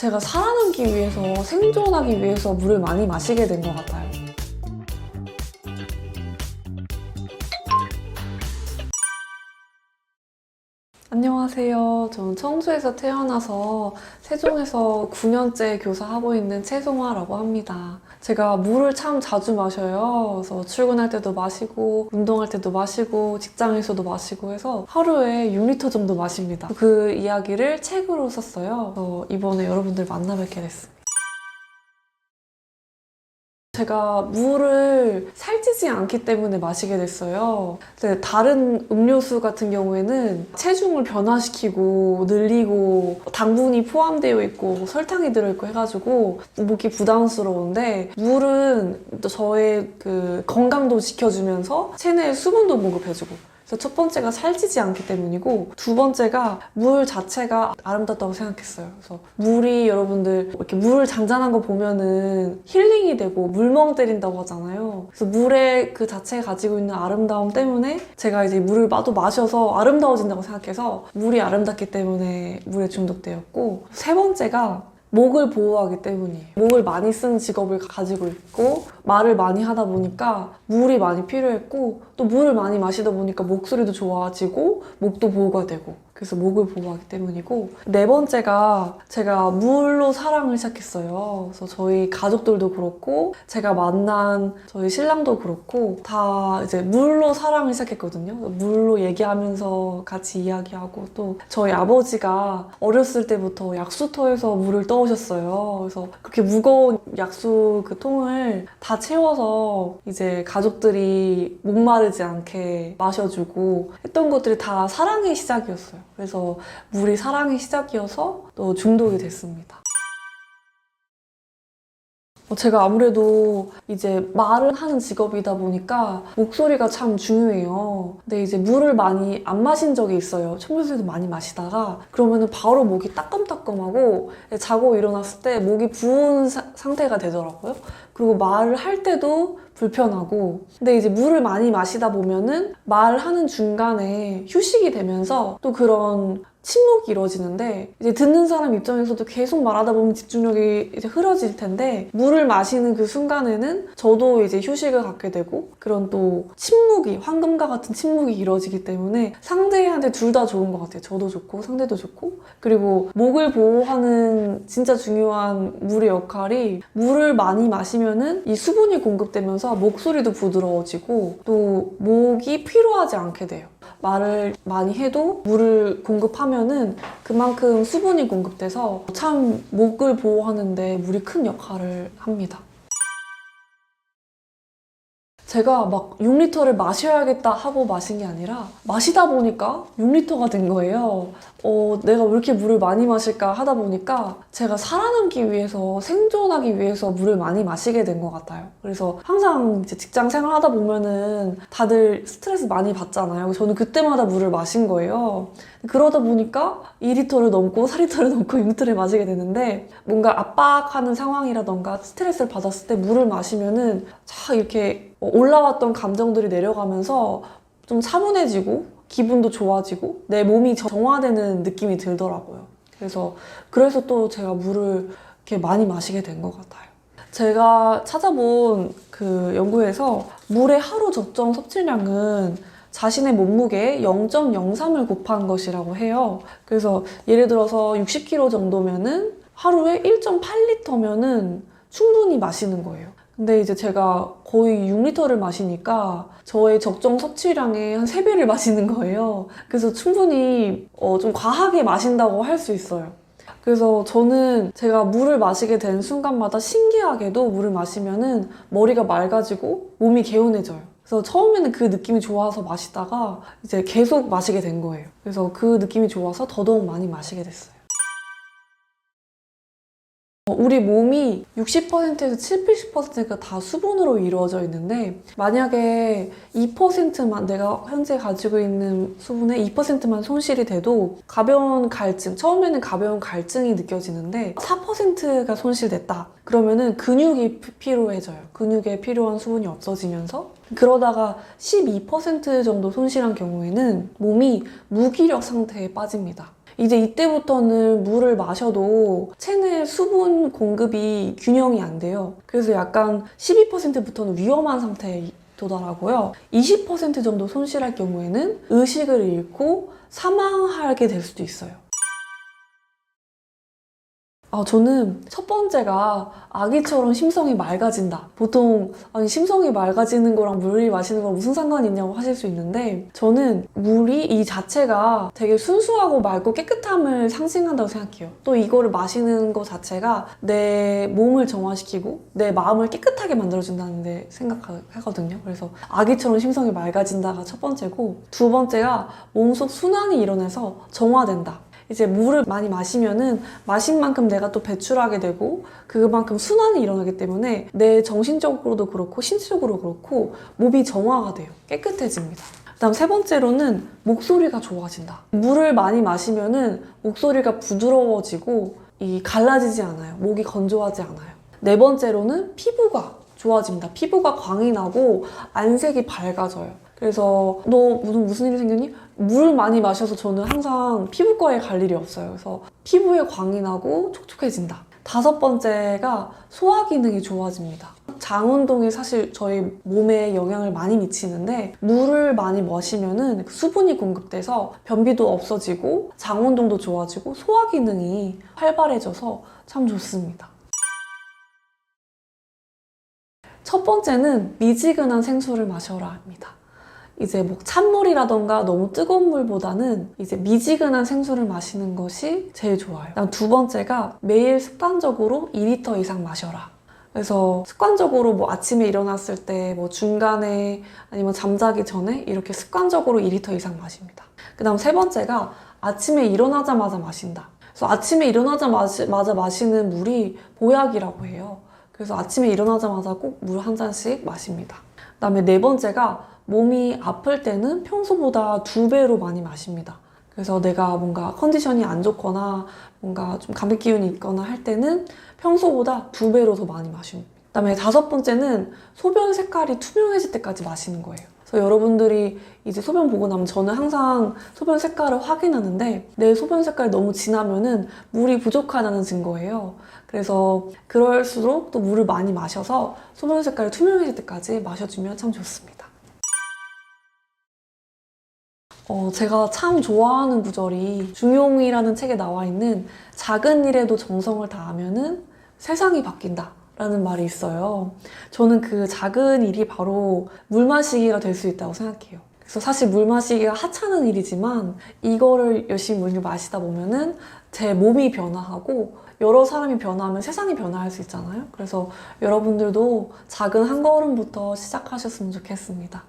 제가 살아남기 위해서, 생존하기 위해서 물을 많이 마시게 된 것 같아요. 안녕하세요. 저는 청주에서 태어나서 세종에서 9년째 교사하고 있는 최송아라고 합니다. 제가 물을 참 자주 마셔요. 그래서 출근할 때도 마시고, 운동할 때도 마시고, 직장에서도 마시고 해서 하루에 6리터 정도 마십니다. 그 이야기를 책으로 썼어요. 그래서 이번에 여러분들 만나 뵙게 됐습니다. 제가 물을 살찌지 않기 때문에 마시게 됐어요. 근데 다른 음료수 같은 경우에는 체중을 변화시키고 늘리고 당분이 포함되어 있고 설탕이 들어있고 해가지고 먹기 부담스러운데, 물은 또 저의 그 건강도 지켜주면서 체내에 수분도 보급해주고, 그래서 첫 번째가 살찌지 않기 때문이고, 두 번째가 물 자체가 아름답다고 생각했어요. 그래서 물이, 여러분들 이렇게 물 잔잔한 거 보면은 힐링이 되고 물멍 때린다고 하잖아요. 그래서 물의 그 자체가 가지고 있는 아름다움 때문에 제가 이제 물을 마셔서 아름다워진다고 생각해서 물이 아름답기 때문에 물에 중독되었고, 세 번째가 목을 보호하기 때문이에요. 목을 많이 쓰는 직업을 가지고 있고 말을 많이 하다 보니까 물이 많이 필요했고, 또 물을 많이 마시다 보니까 목소리도 좋아지고 목도 보호가 되고, 그래서 목을 보호하기 때문이고, 네 번째가 제가 물로 사랑을 시작했어요. 그래서 저희 가족들도 그렇고 제가 만난 저희 신랑도 그렇고 다 이제 물로 사랑을 시작했거든요. 물로 얘기하면서 같이 이야기하고, 또 저희 아버지가 어렸을 때부터 약수터에서 물을 떠오셨어요. 그래서 그렇게 무거운 약수 그 통을 다 채워서 이제 가족들이 목마르지 않게 마셔주고 했던 것들이 다 사랑의 시작이었어요. 그래서 물이 사랑의 시작이어서 또 중독이 됐습니다. 제가 아무래도 이제 말을 하는 직업이다 보니까 목소리가 참 중요해요. 근데 이제 물을 많이 안 마신 적이 있어요. 청소에도 많이 마시다가 그러면은 바로 목이 따끔따끔하고 자고 일어났을 때 목이 부은 상태가 되더라고요. 그리고 말을 할 때도 불편하고, 근데 이제 물을 많이 마시다 보면은 말하는 중간에 휴식이 되면서 또 그런 침묵이 이루어지는데, 이제 듣는 사람 입장에서도 계속 말하다 보면 집중력이 이제 흐려질 텐데, 물을 마시는 그 순간에는 저도 이제 휴식을 갖게 되고, 그런 또 침묵이, 황금과 같은 침묵이 이루어지기 때문에 상대한테 둘 다 좋은 것 같아요. 저도 좋고 상대도 좋고. 그리고 목을 보호하는 진짜 중요한 물의 역할이, 물을 많이 마시면은 이 수분이 공급되면서 목소리도 부드러워지고 또 목이 피로하지 않게 돼요. 말을 많이 해도 물을 공급하면은 그만큼 수분이 공급돼서 참 목을 보호하는데 물이 큰 역할을 합니다. 제가 막 6리터를 마셔야겠다 하고 마신 게 아니라 마시다 보니까 6리터가 된 거예요. 내가 왜 이렇게 물을 많이 마실까 하다 보니까 제가 살아남기 위해서, 생존하기 위해서 물을 많이 마시게 된 것 같아요. 그래서 항상 이제 직장 생활 하다 보면은 다들 스트레스 많이 받잖아요. 저는 그때마다 물을 마신 거예요. 그러다 보니까 2리터를 넘고 4리터를 넘고 6리터를 마시게 되는데, 뭔가 압박하는 상황이라던가 스트레스를 받았을 때 물을 마시면은 쫙 이렇게 올라왔던 감정들이 내려가면서 좀 차분해지고 기분도 좋아지고 내 몸이 정화되는 느낌이 들더라고요. 그래서 또 제가 물을 이렇게 많이 마시게 된 것 같아요. 제가 찾아본 그 연구에서 물의 하루 적정 섭취량은 자신의 몸무게에 0.03을 곱한 것이라고 해요. 그래서 예를 들어서 60kg 정도면은 하루에 1.8리터면은 충분히 마시는 거예요. 근데 이제 제가 거의 6리터를 마시니까 저의 적정 섭취량의 한 3배를 마시는 거예요. 그래서 충분히 좀 과하게 마신다고 할 수 있어요. 그래서 저는 제가 물을 마시게 된 순간마다 신기하게도 물을 마시면은 머리가 맑아지고 몸이 개운해져요. 그래서 처음에는 그 느낌이 좋아서 마시다가 이제 계속 마시게 된 거예요. 그래서 그 느낌이 좋아서 더더욱 많이 마시게 됐어요. 우리 몸이 60%에서 70%가 다 수분으로 이루어져 있는데, 만약에 2%만, 내가 현재 가지고 있는 수분의 2%만 손실이 돼도 가벼운 갈증, 처음에는 가벼운 갈증이 느껴지는데 4%가 손실됐다. 그러면은 근육이 피로해져요. 근육에 필요한 수분이 없어지면서, 그러다가 12% 정도 손실한 경우에는 몸이 무기력 상태에 빠집니다. 이제 이때부터는 물을 마셔도 체내 수분 공급이 균형이 안 돼요. 그래서 약간 12%부터는 위험한 상태에 도달하고요. 20% 정도 손실할 경우에는 의식을 잃고 사망하게 될 수도 있어요. 저는 첫 번째가 아기처럼 심성이 맑아진다. 보통 아니 심성이 맑아지는 거랑 물이 마시는 거랑 무슨 상관이 있냐고 하실 수 있는데 저는 물이 이 자체가 되게 순수하고 맑고 깨끗함을 상징한다고 생각해요. 또 이거를 마시는 것 자체가 내 몸을 정화시키고 내 마음을 깨끗하게 만들어준다는 데 생각하거든요. 그래서 아기처럼 심성이 맑아진다가 첫 번째고 두 번째가 몸속 순환이 일어나서 정화된다. 이제 물을 많이 마시면은 마신 만큼 내가 또 배출하게 되고 그만큼 순환이 일어나기 때문에 내 정신적으로도 그렇고 신체적으로 그렇고 몸이 정화가 돼요. 깨끗해집니다. 그다음 세 번째로는 목소리가 좋아진다. 물을 많이 마시면은 목소리가 부드러워지고 갈라지지 않아요. 목이 건조하지 않아요. 네 번째로는 피부가 좋아집니다. 피부가 광이 나고 안색이 밝아져요. 그래서 너 무슨 일이 생겼니? 물 많이 마셔서 저는 항상 피부과에 갈 일이 없어요. 그래서 피부에 광이 나고 촉촉해진다. 다섯 번째가 소화 기능이 좋아집니다. 장 운동이 사실 저희 몸에 영향을 많이 미치는데 물을 많이 마시면은 수분이 공급돼서 변비도 없어지고 장 운동도 좋아지고 소화 기능이 활발해져서 참 좋습니다. 첫 번째는 미지근한 생수를 마셔라입니다. 이제 뭐 찬물이라던가 너무 뜨거운 물보다는 이제 미지근한 생수를 마시는 것이 제일 좋아요. 그다음 두 번째가 매일 습관적으로 2리터 이상 마셔라. 그래서 습관적으로 뭐 아침에 일어났을 때 뭐 중간에 아니면 잠자기 전에 이렇게 습관적으로 2리터 이상 마십니다. 그다음 세 번째가 아침에 일어나자마자 마신다. 그래서 아침에 일어나자마자 마시는 물이 보약이라고 해요. 그래서 아침에 일어나자마자 꼭 물 한 잔씩 마십니다. 그다음에 네 번째가 몸이 아플 때는 평소보다 2배로 많이 마십니다. 그래서 내가 뭔가 컨디션이 안 좋거나 뭔가 좀 감기 기운이 있거나 할 때는 평소보다 2배로 더 많이 마십니다. 그다음에 다섯 번째는 소변 색깔이 투명해질 때까지 마시는 거예요. 그래서 여러분들이 이제 소변 보고 나면 저는 항상 소변 색깔을 확인하는데 내 소변 색깔이 너무 진하면은 물이 부족하다는 증거예요. 그래서 그럴수록 또 물을 많이 마셔서 소변 색깔이 투명해질 때까지 마셔주면 참 좋습니다. 제가 참 좋아하는 구절이 중용이라는 책에 나와 있는 작은 일에도 정성을 다하면은 세상이 바뀐다 라는 말이 있어요. 저는 그 작은 일이 바로 물 마시기가 될 수 있다고 생각해요. 그래서 사실 물 마시기가 하찮은 일이지만 이거를 열심히 물을 마시다 보면은 제 몸이 변화하고 여러 사람이 변화하면 세상이 변화할 수 있잖아요. 그래서 여러분들도 작은 한 걸음부터 시작하셨으면 좋겠습니다.